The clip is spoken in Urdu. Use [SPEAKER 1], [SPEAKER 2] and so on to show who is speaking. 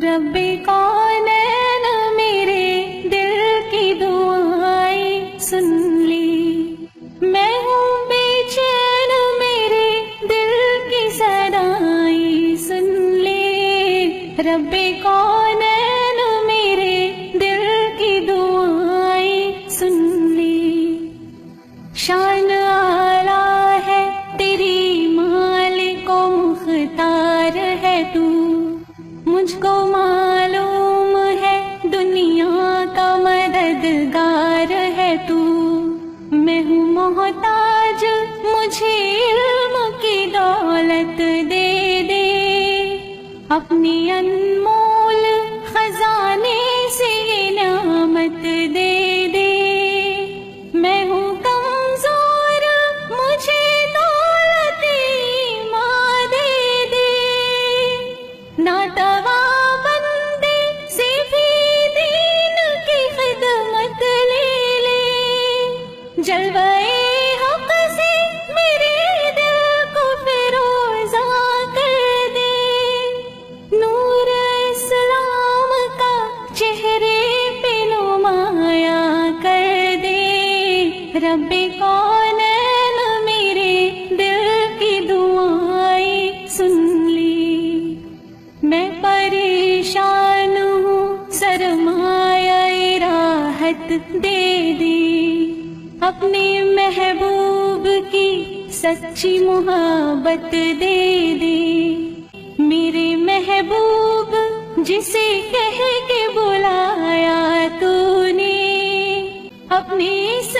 [SPEAKER 1] رب کونین میرے دل کی دعائیں سن لی، میں ہوں بے چین میرے دل کی صدائیں سن لی، رب کونین میرے دل کی دعائیں سن لی۔ شان اعلیٰ ہے تیری مالک و مختار ہے تو، مجھ کو معلوم ہے دنیا کا مددگار ہے تو، میں ہوں محتاج مجھے علم کی دولت دے دے، اپنی انمول خزانے سے یہ نعمت دے دے، میں ہوں کمزور مجھے دولت ایمان دے دے، ناتوا بندے سے بھی دین کی خدمت لے لے، جلوے حق سے میرے دل کو فیروزہ کر دے، نور اسلام کا چہرے پہ نمایاں کر دے، رب کونین میرے دل کی دعائیں سن لی۔ میں پریشان ہوں سرمایہ راحت دے دی، اپنے محبوب کی سچی محبت دے دی، میرے محبوب جسے کہہ کے بلایا تو نے، اپنے اس